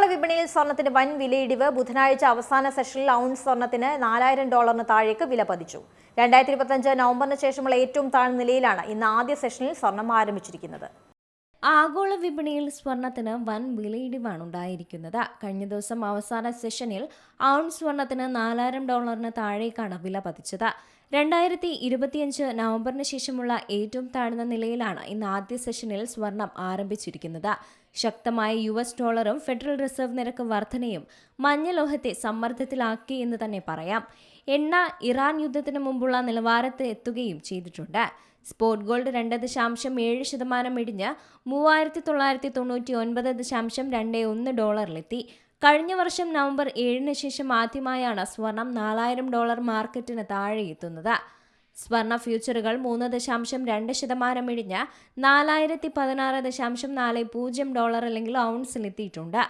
ആഗോള വിപണിയിൽ സ്വർണ്ണത്തിന് വൻ വിലയിടിവ്. ബുധനാഴ്ച അവസാന സെഷനിൽ ഔൺസ് സ്വർണ്ണത്തിന് $4000 താഴേക്ക് വില പതിച്ചു. 2025 നവംബറിന് ശേഷമുള്ള ഏറ്റവും താഴ്ന്ന നിലയിലാണ് ഇന്ന് ആദ്യ സെഷനിൽ സ്വർണം ആരംഭിച്ചിരിക്കുന്നത്. ആഗോള വിപണിയിൽ സ്വർണത്തിന് വൻ വിലയിടിവാണ് ഉണ്ടായിരിക്കുന്നത്. കഴിഞ്ഞ ദിവസം അവസാന സെഷനിൽ ഔൺസ് സ്വർണത്തിന് $4000 താഴേക്കാണ് വില പതിച്ചത്. 2025 നവംബറിന് ശേഷമുള്ള ഏറ്റവും താഴ്ന്ന നിലയിലാണ് ഇന്ന് ആദ്യ സെഷനിൽ സ്വർണം ആരംഭിച്ചിരിക്കുന്നത്. ശക്തമായ US ഡോളറും ഫെഡറൽ റിസർവ് നിരക്ക് വർധനയും മഞ്ഞലോഹത്തെ സമ്മർദ്ദത്തിലാക്കി എന്ന് തന്നെ പറയാം. എണ്ണ ഇറാൻ യുദ്ധത്തിന് മുമ്പുള്ള നിലവാരത്തിൽ എത്തുകയും ചെയ്തിട്ടുണ്ട്. സ്പോട്ട് ഗോൾഡ് 2.7% ഇടിഞ്ഞ് $3999.21 കഴിഞ്ഞ വർഷം നവംബർ 7 ശേഷം ആദ്യമായാണ് സ്വർണം $4000 മാർക്കറ്റിന് താഴെ എത്തുന്നത്. സ്വർണ്ണ ഫ്യൂച്ചറുകൾ 3.2% ഇടിഞ്ഞ് $4016.40 അല്ലെങ്കിൽ ഔൺസിലെത്തിയിട്ടുണ്ട്.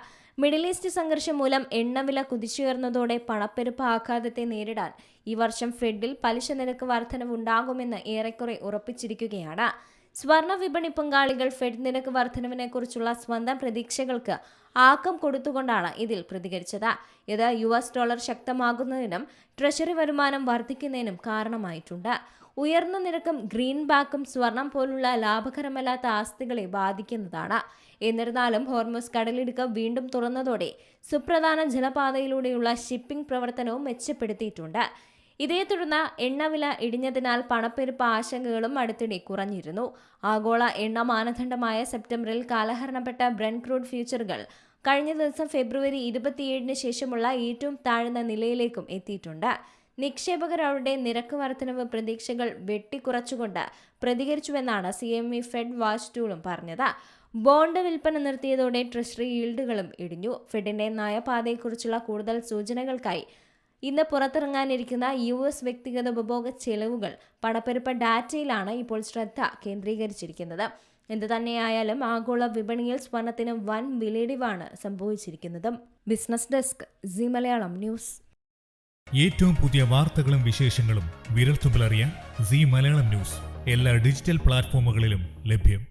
മിഡിൽ ഈസ്റ്റ് സംഘർഷം മൂലം എണ്ണവില കുതിച്ചുയർന്നതോടെ പണപ്പെരുപ്പ ആഘാതത്തെ നേരിടാൻ ഈ വർഷം ഫെഡിൽ പലിശ നിരക്ക് വർധനവുണ്ടാകുമെന്ന് ഏറെക്കുറെ ഉറപ്പിച്ചിരിക്കുകയാണ്. സ്വർണ്ണ വിപണി പങ്കാളികൾ ഫെഡ് നിരക്ക് വർധനവിനെക്കുറിച്ചുള്ള സ്വന്തം പ്രതീക്ഷകൾക്ക് ആക്കം കൊടുത്തുകൊണ്ടാണ് ഇതിൽ പ്രതികരിച്ചത്. ഇത് US ഡോളർ ശക്തമാകുന്നതിനും ട്രഷറി വരുമാനം വർദ്ധിക്കുന്നതിനും കാരണമായിട്ടുണ്ട്. ഉയർന്ന നിരക്കും ഗ്രീൻ ബാക്കും സ്വർണം പോലുള്ള ലാഭകരമല്ലാത്ത ആസ്തികളെ ബാധിക്കുന്നതാണ്. എന്നിരുന്നാലും ഹോർമുസ് കടലിടുക്ക് വീണ്ടും തുറന്നതോടെ സുപ്രധാന ജലപാതയിലൂടെയുള്ള ഷിപ്പിംഗ് പ്രവർത്തനവും മെച്ചപ്പെടുത്തിയിട്ടുണ്ട്. ഇതേ തുടർന്ന് എണ്ണവില ഇടിഞ്ഞതിനാൽ പണപ്പെരുപ്പ ആശങ്കകളും അടുത്തിടെ കുറഞ്ഞിരുന്നു. ആഗോള എണ്ണ മാനദണ്ഡമായ സെപ്റ്റംബറിൽ കാലഹരണപ്പെട്ട ബ്രെന്റ് ക്രൂഡ് ഫ്യൂച്ചറുകൾ കഴിഞ്ഞ ദിവസം ഫെബ്രുവരി 27 ശേഷമുള്ള ഏറ്റവും താഴ്ന്ന നിലയിലേക്കും എത്തിയിട്ടുണ്ട്. നിക്ഷേപകർ അവരുടെ നിരക്ക് വർധനവ് പ്രതീക്ഷകൾ വെട്ടിക്കുറച്ചുകൊണ്ട് പ്രതികരിച്ചുവെന്നാണ് CME ഫെഡ് വാച്ച് ടൂളും പറഞ്ഞത്. ബോണ്ട് വിൽപ്പന നിർത്തിയതോടെ ട്രഷറി ഈൽഡുകളും ഇടിഞ്ഞു. ഫെഡിന്റെ നയപാതയെക്കുറിച്ചുള്ള കൂടുതൽ സൂചനകൾക്കായി ഇന്ന് പുറത്തിറങ്ങാനിരിക്കുന്ന US വ്യക്തിഗത ഉപഭോഗ ചെലവുകൾ പണപ്പെരുപ്പ ഡാറ്റയിലാണ് ഇപ്പോൾ ശ്രദ്ധ കേന്ദ്രീകരിച്ചിരിക്കുന്നത്. എന്തുതന്നെയായാലും ആഗോള വിപണിയിൽ സ്വർണത്തിന് വൻ വിലയിടിവാണ് സംഭവിച്ചിരിക്കുന്നത്. Business desk C Malayalam news. ഏറ്റവും പുതിയ വാർത്തകളും വിശേഷങ്ങളും വിരൽത്തുമ്പിലറിയാൻ സി മലയാളം ന്യൂസ് എല്ലാ ഡിജിറ്റൽ പ്ലാറ്റ്ഫോമുകളിലും ലഭ്യം.